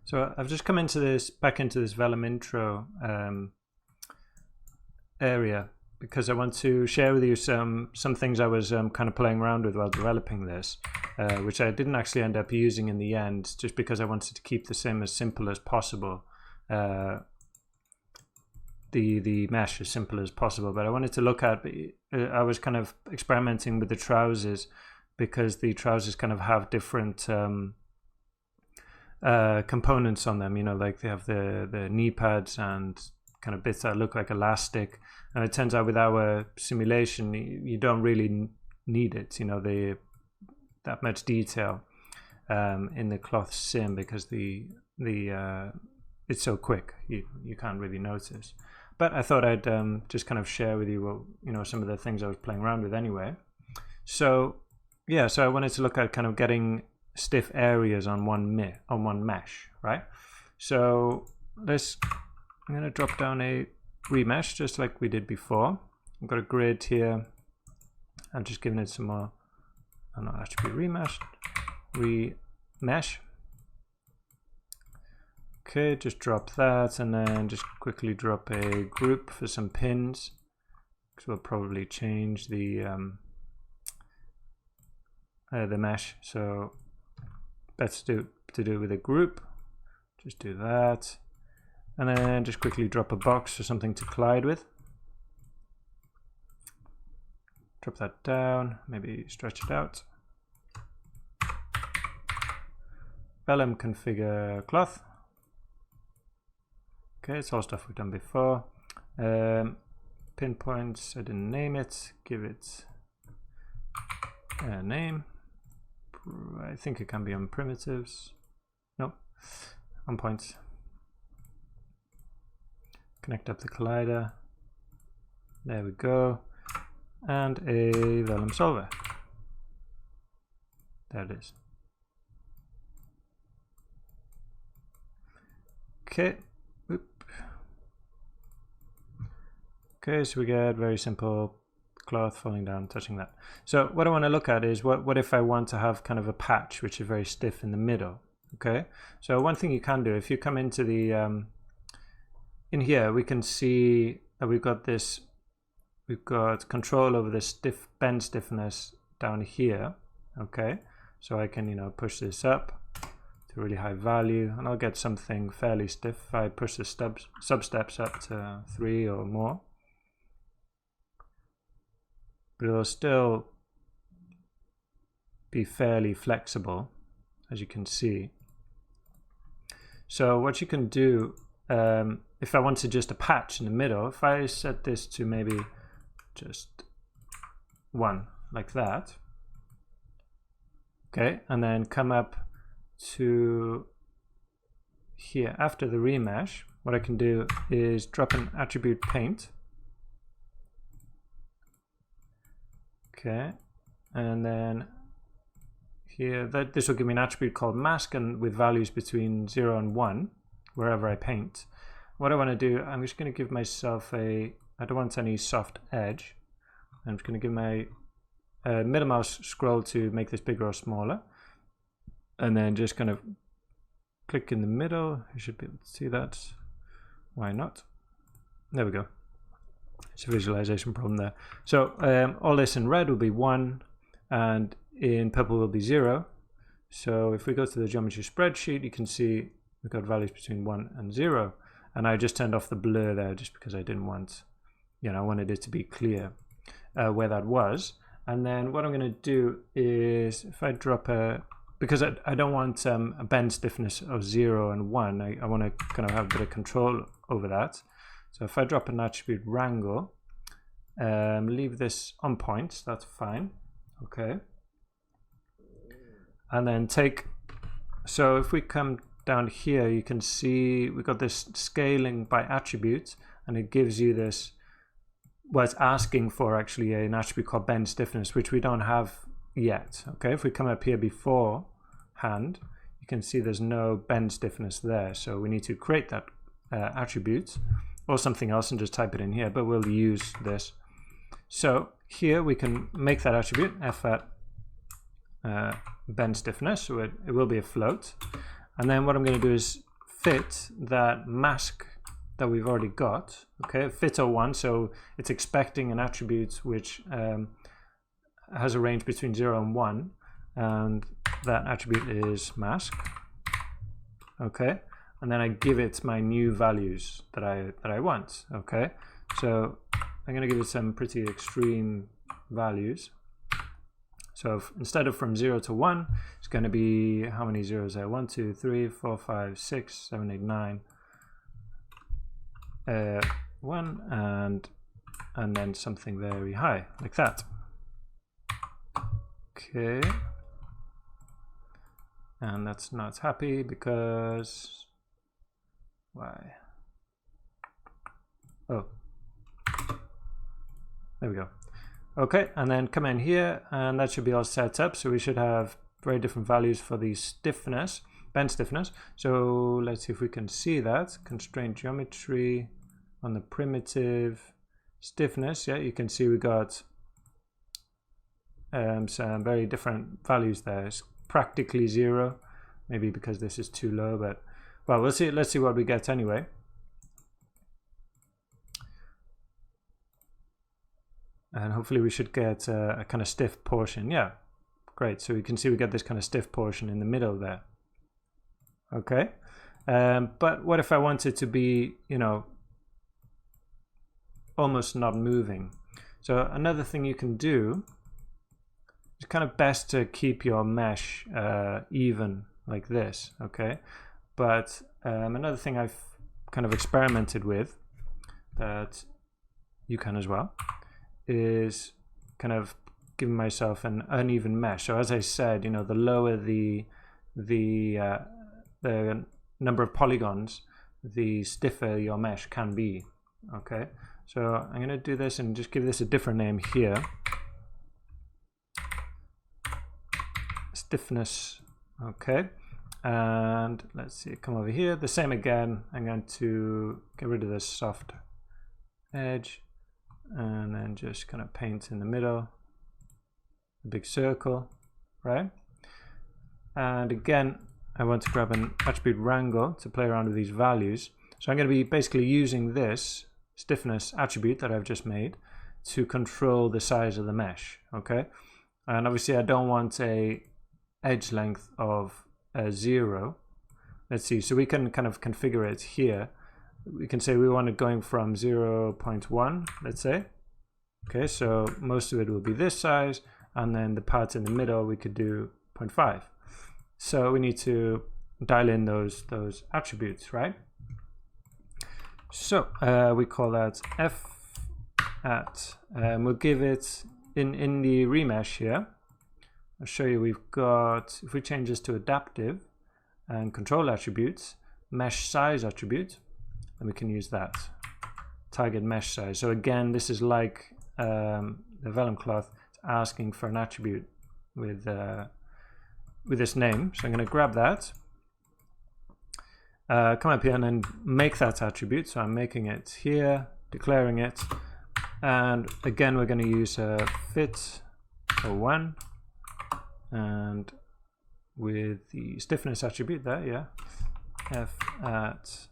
So I've just come into this, back into this Vellum intro area because I want to share with you some things I was kind of playing around with while developing this, which I didn't actually end up using in the end, just because I wanted to keep the sim as simple as possible, the mesh as simple as possible. But I wanted to look at, I was kind of experimenting with the trousers because the trousers kind of have different components on them, you know, like they have the knee pads and kind of bits that look like elastic, and it turns out with our simulation you don't really need it, you know, that much detail in the cloth sim, because it's so quick you can't really notice. But I thought I'd just kind of share with you what, you know, some of the things I was playing around with anyway. So yeah, so I wanted to look at kind of getting stiff areas on one mesh, right? So I'm going to drop down a remesh just like we did before. I've got a grid here. I'm just giving it some more, not attribute remesh. Okay, just drop that, and then just quickly drop a group for some pins, because we'll probably change the mesh. So better to do with a group. Just do that, and then just quickly drop a box for something to collide with. Drop that down, maybe stretch it out. Vellum configure cloth. Okay, it's all stuff we've done before. Pinpoints, I didn't name it. Give it a name. I think it can be on primitives. No, on points. Connect up the collider. There we go. And a Vellum solver. There it is. Okay. Oop. Okay, so we get very simple cloth falling down, touching that. So what I want to look at is what if I want to have kind of a patch which is very stiff in the middle. Okay, so one thing you can do, if you come into the in here, we can see that we've got control over this bend stiffness down here. Okay, so I can, you know, push this up to a really high value, and I'll get something fairly stiff if I push the sub steps up to 3 or more. But it'll still be fairly flexible, as you can see. So what you can do, if I wanted just a patch in the middle, if I set this to maybe just 1 like that, okay, and then come up to here after the remesh, what I can do is drop an attribute paint. Okay, and then here, this will give me an attribute called mask, and with values between 0 and 1 wherever I paint. What I want to do, I'm just going to give myself I don't want any soft edge. I'm just going to give my middle mouse scroll to make this bigger or smaller, and then just kind of click in the middle. You should be able to see that. Why not? There we go. It's a visualization problem there. So all this in red will be 1, and in purple will be 0. So if we go to the geometry spreadsheet, you can see we've got values between 1 and 0. And I just turned off the blur there just because I didn't want, you know, I wanted it to be clear where that was. And then what I'm going to do is, if I drop because I don't want a bend stiffness of 0 and 1, I want to kind of have a bit of control over that. So if I drop an attribute wrangle, leave this on points, that's fine. Okay. And then so if we come down here, you can see we've got this scaling by attribute, and it gives you this, well, it's asking for actually an attribute called bend stiffness, which we don't have yet. Okay, if we come up here beforehand, you can see there's no bend stiffness there, so we need to create that attribute or something else and just type it in here, but we'll use this. So here we can make that attribute f at bend stiffness, so it will be a float. And then what I'm going to do is fit that mask that we've already got. Okay, fit 01, so it's expecting an attribute which has a range between 0 and 1, and that attribute is mask. Okay, and then I give it my new values that I want. Okay, so I'm going to give it some pretty extreme values. So instead of from 0 to 1, it's going to be, how many zeros there? 1, 2, 3, 4, 5, 6, 7, 8, 9. 1 and then something very high like that. Okay, and that's not happy because why? Oh, there we go. Okay, and then come in here, and that should be all set up. So we should have very different values for the stiffness, bend stiffness. So let's see if we can see that. Constraint geometry on the primitive stiffness. Yeah, you can see we got some very different values there. It's practically 0, maybe because this is too low, but well, we'll see. Let's see what we get anyway. And hopefully we should get a kind of stiff portion. Yeah, great. So you can see we get this kind of stiff portion in the middle there. Okay, but what if I want it to be, you know, almost not moving? So another thing you can do, it's kind of best to keep your mesh even like this. Okay, but another thing I've kind of experimented with that you can as well is kind of giving myself an uneven mesh. So as I said, you know, the lower the number of polygons, the stiffer your mesh can be. Okay, so I'm going to do this and just give this a different name here. Stiffness. Okay, and let's see, come over here, the same again. I'm going to get rid of this soft edge and then just kind of paint in the middle a big circle, right? And again, I want to grab an attribute wrangle to play around with these values. So I'm going to be basically using this stiffness attribute that I've just made to control the size of the mesh. Okay, and obviously I don't want a edge length of 0. Let's see, so we can kind of configure it here. We can say we want it going from 0.1, let's say. Okay, so most of it will be this size, and then the parts in the middle we could do 0.5. So we need to dial in those attributes, right? So we call that f at, we'll give it in the remesh here. I'll show you, we've got, if we change this to adaptive and control attributes, mesh size attribute, and we can use that target mesh size. So again, this is like the vellum cloth, it's asking for an attribute with this name. So I'm going to grab that, come up here and then make that attribute. So I'm making it here, declaring it, and again we're going to use a fit 01, and with the stiffness attribute there, yeah, f at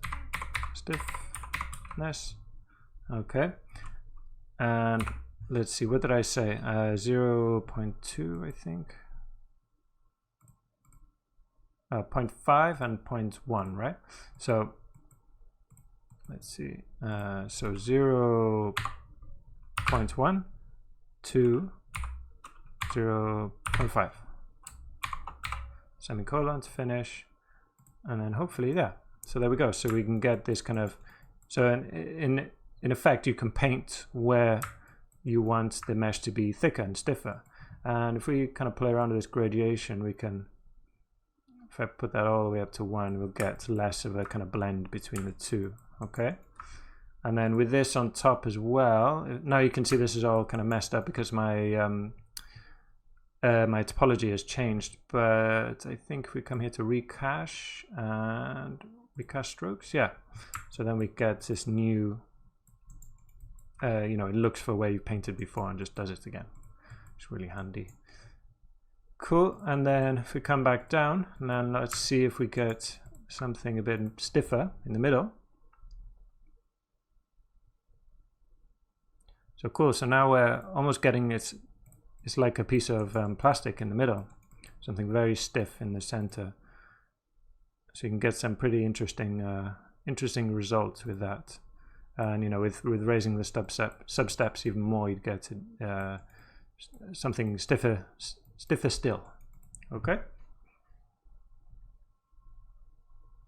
stiffness. Okay, and let's see, what did I say? 0.2, I think. 0.5 and 0.1, right? So let's see. So 0.1 to 0.5. Semicolon to finish, and then hopefully, yeah. So there we go. So we can get this kind of, so in effect, you can paint where you want the mesh to be thicker and stiffer. And if we kind of play around with this gradation, we can, if I put that all the way up to 1, we'll get less of a kind of blend between the two. Okay. And then with this on top as well, now you can see this is all kind of messed up because my my topology has changed. But I think if we come here to recache and recache strokes, yeah. So then we get this new, you know, it looks for where you painted before and just does it again. It's really handy. Cool. And then if we come back down, and then let's see if we get something a bit stiffer in the middle. So cool, so now we're almost getting it's like a piece of plastic in the middle, something very stiff in the center. So you can get some pretty interesting results with that. And you know, with raising the substeps even more, you'd get something stiffer still. Okay.